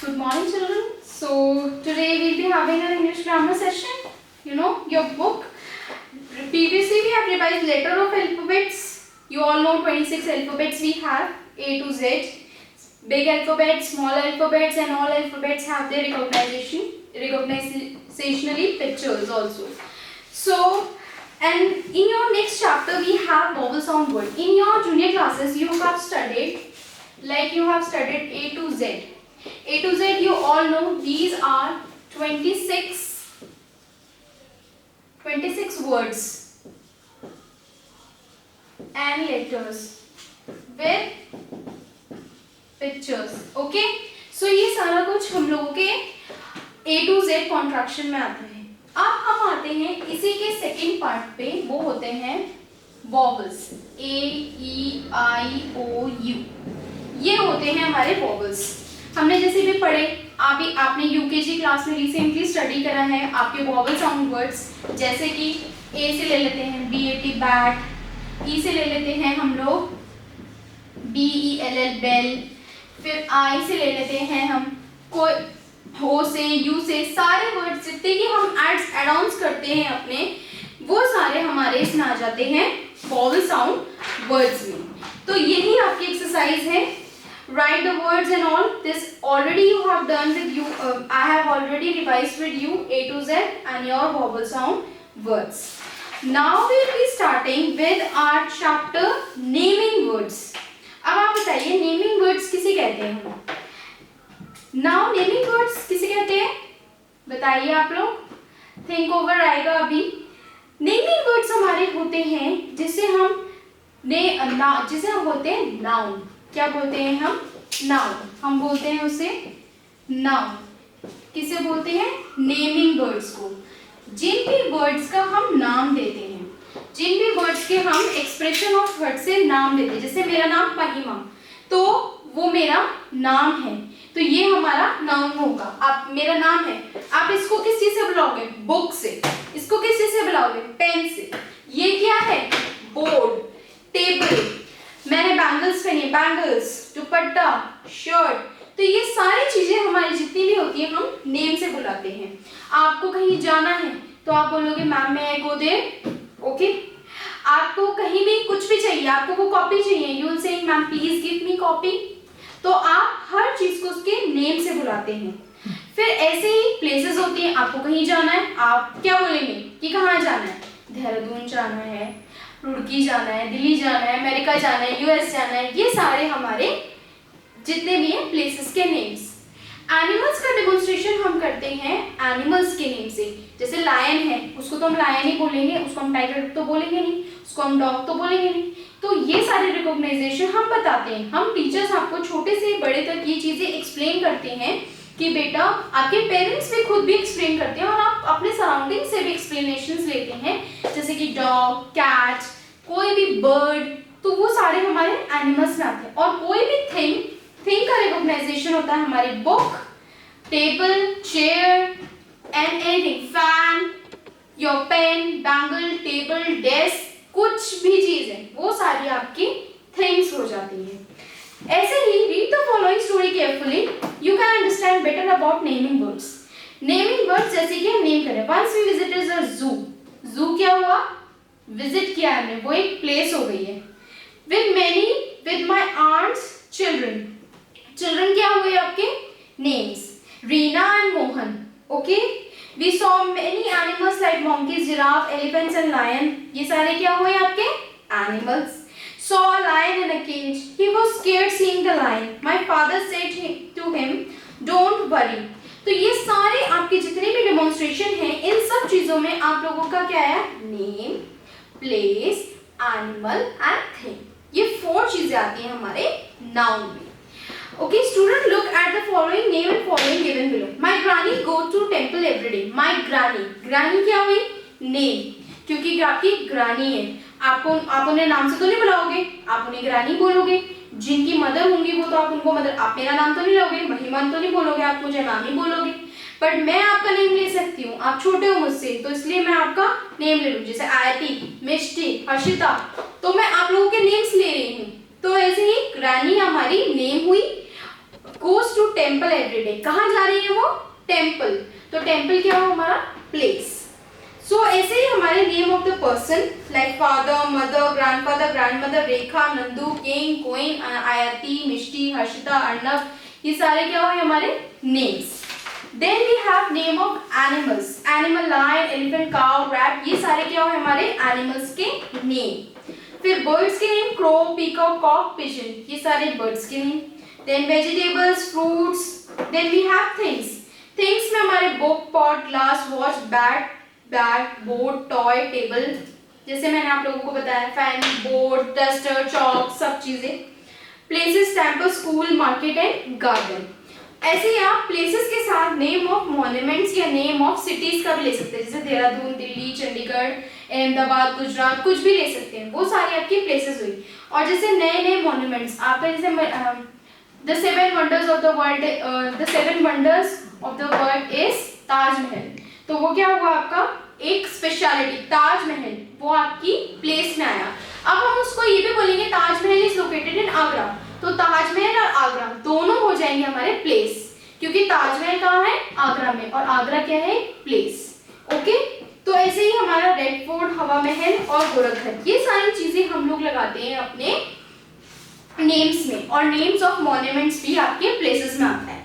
Good morning, children. So today we'll be having an English grammar session. You know your book. Previously we have revised letter of alphabets. You all know 26 alphabets we have, A to Z. Big alphabets, small alphabets, and all alphabets have their recognizationally pictures also. So, and in your next chapter we have vowel sound word. In your junior classes you have studied, like you have studied A to Z. A to Z you all know these are 26 words and letters with pictures. Okay, so ये सारा कुछ हम लोगों के A to Z contraction में आता है. अब हम आते हैं इसी के सेकंड पार्ट पे, वो होते हैं vowels. A, E, I, O, U. ये होते हैं हमारे वॉवल्स. हमने जैसे भी पढ़े, आपने यूकेजी क्लास में रिसेंटली स्टडी करा है आपके वॉवल साउंड वर्ड्स, जैसे कि A से ले लेते हैं BAT बैट, E से ले लेते हैं हम लोग BELL बेल, फिर I से ले लेते हैं हम कोई O से, U से, सारे वर्ड्स जितने कि हम एड-ऑन्स करते हैं अपने, वो सारे हमारे इसमें आ जाते हैं वॉवल साउंड वर्ड्स में. तो यही आपकी एक्सरसाइज है. Write the words and all. This already you have done with you. I have already revised with you A to Z and your vowel sound words. Now we will be starting with our chapter naming words. अब आप बताइए naming words किसे कहते हैं? Now naming words किसे कहते हैं? बताइए आप लोग. Think over आएगा अभी. Naming words हमारे होते हैं जिसे हम बोलते हैं noun. क्या बोलते हैं हम? नाउन. हम बोलते हैं उसे नाउन. किसे बोलते हैं? नेमिंग वर्ड्स को. जिन भी वर्ड्स का हम नाम देते हैं, जिन भी वर्ड्स के हम एक्सप्रेशन ऑफ वर्ड से नाम देते हैं, जैसे मेरा नाम महिमा, तो वो मेरा नाम है, तो ये हमारा नाउन होगा. आप मेरा नाम है, आप इसको किस चीज से बुलाओगे? बुक से. इसको किस चीज से बुलाओगे? पेन से. ये क्या है? Board, table. मैंने बैंगल्स पहने, बैंगल्स, दुपट्टा, शर्ट. तो ये सारी चीजें हमारी जितनी भी होती है हम नेम से बुलाते हैं. आपको कहीं जाना है तो आप बोलोगे मैम मैं गो देयर. ओके. आपको कहीं भी कुछ भी चाहिए, आपको वो कॉपी चाहिए, you will say ma'am please give me copy. तो आप हर चीज को उसके नेम से बुलाते हैं. फिर ऐसे ही प्लेसेस होती हैं. आपको कहीं जाना है, आप क्या बोलेंगे कि कहाँ जाना है? देहरादून जाना है, रुड़की जाना है, दिल्ली जाना है, अमेरिका जाना है, यूएस जाना है. ये सारे हमारे जितने भी हैं प्लेसेस के नेम्स. एनिमल्स का डेमोन्स्ट्रेशन हम करते हैं एनिमल्स के नेम से. जैसे लायन है, उसको तो हम लायन ही बोलेंगे, उसको हम टाइगर तो बोलेंगे नहीं, उसको हम डॉग तो बोलेंगे नहीं. तो ये सारे रिकॉग्नाइजेशन हम बताते हैं. हम टीचर्स आपको छोटे से बड़े तक ये चीजें एक्सप्लेन करते हैं कि बेटा, आपके पेरेंट्स भी खुद भी एक्सप्लेन करते हैं और आप अपने सराउंडिंग से भी एक्सप्लेनेशंस लेते हैं, जैसे कि डॉग, कैट, कोई भी बर्ड, तो वो सारे हमारे एनिमल्स में आते हैं. और कोई भी थिंग का रिकॉग्नाइजेशन होता है हमारी book, table, chair and anything, fan, your pen, bangle, table, desk, कुछ भी चीज है, वो सारी आपकी थिंग्स हो जाती है. ऐसे ही read the following story carefully, you can understand better about naming words. Naming words जैसे कि हम नेम करें. वंस वी विजिटेड अ जू. जू क्या हुआ? विजिट किया हमने, वो एक प्लेस हो गई है. With my aunt's children. Children क्या हुए आपके? Names. Reena and Mohan. Okay. We saw many animals like monkeys, giraffe, elephants and lion. ये सारे क्या हुए आपके? Animals. Saw a lion in a cage. He was scared seeing the lion. My father said to him, "Don't worry." तो ये सारे आपके जितने भी डेमोन्स्ट्रेशन हैं, इन सब चीजों में आप लोगों का क्या है? Name, place, animal and thing. ये 4 चीजें आती हैं हमारे नाउन में. Okay, student, look at the following name and following given below. My granny go to temple every day. My granny. Granny क्या हुई? नेम, क्योंकि आपकी ग्रानी है. आप उन्हें नाम से तो नहीं बुलाओगे, आप उन्हें ग्रानी बोलोगे. जिनकी मदर होंगी वो तो आप उनको मदर, आप मेरा नाम तो नहीं लोगे, महिमा तो नहीं बोलोगे, आप मुझे नाम ही बोलोगे. बट मैं आपका नेम ले सकती हूँ, आप छोटे हो मुझसे, तो इसलिए मैं आपका नेम ले लूँ. जैसे आयती, मिष्टी, हर्षिता, तो मैं आप लोगों के नेम्स ले रही हूँ. तो ऐसे ही ग्रानी हमारी नेम हुई. goes to temple every day. कहाँ जा रही है वो? टेम्पल. तो टेम्पल क्या हो हमारा? प्लेस. सो ऐसे ही हमारे name of the person like father, mother, grandfather, grandmother, Rekha, Nandu, king, queen, Aayati, Mishti, Harshita, Arnav, ये सारे क्या हुए हमारे names. Then we have name of animals. Animal lion, elephant, cow, rat, ये सारे क्या हुए हमारे एनिमल्स के नेम. फिर बर्ड्स के name crow, peacock, cock, pigeon, ये सारे बर्ड्स के name. Then vegetables, fruits. Then we have things. Things में हमारे book, pot, glass, watch, bat, board, toy, table, जैसे मैंने आप लोगों को बताया, फैन, बोर्ड, डस्टर, चॉक, सब चीजें. Places, temple, school, market and garden. ऐसे ही आप प्लेसेस के साथ नेम ऑफ मॉन्यूमेंट्स या नेम ऑफ सिटीज का भी ले सकते हैं, जैसे देहरादून, दिल्ली, चंडीगढ़, अहमदाबाद, गुजरात, कुछ भी ले सकते हैं. वो सारी आपकी प्लेसेस हुई. और जैसे नए नए मॉन्यूमेंट्स आपका, जैसे the seven wonders of the world, the seven wonders of the world is Taj Mahal. तो वो क्या हुआ आपका एक स्पेशलिटी, ताजमहल, वो आपकी प्लेस में आया. अब हम उसको ये भी बोलेंगे Taj Mahal is located in Agra. तो ताजमहल और आगरा दोनों हो जाएंगे हमारे प्लेस, क्योंकि ताजमहल कहाँ है? आगरा में, और आगरा क्या है? प्लेस. ओके. तो ऐसे ही हमारा रेड फोर्ट, हवा महल और गोरखघर, ये सारी चीजें हम लोग लगाते हैं अपने नेम्स में. और नेम्स ऑफ मॉन्यूमेंट्स भी आपके प्लेसेस में आता है.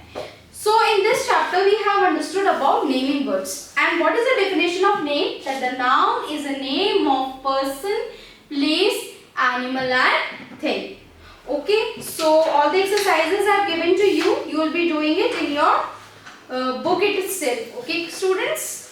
So in this chapter we have understood about naming words. And what is the definition of name? That the noun is a name of person, place, animal and thing. Okay. So all the exercises I have given to you, you will be doing it in your book itself. Okay students.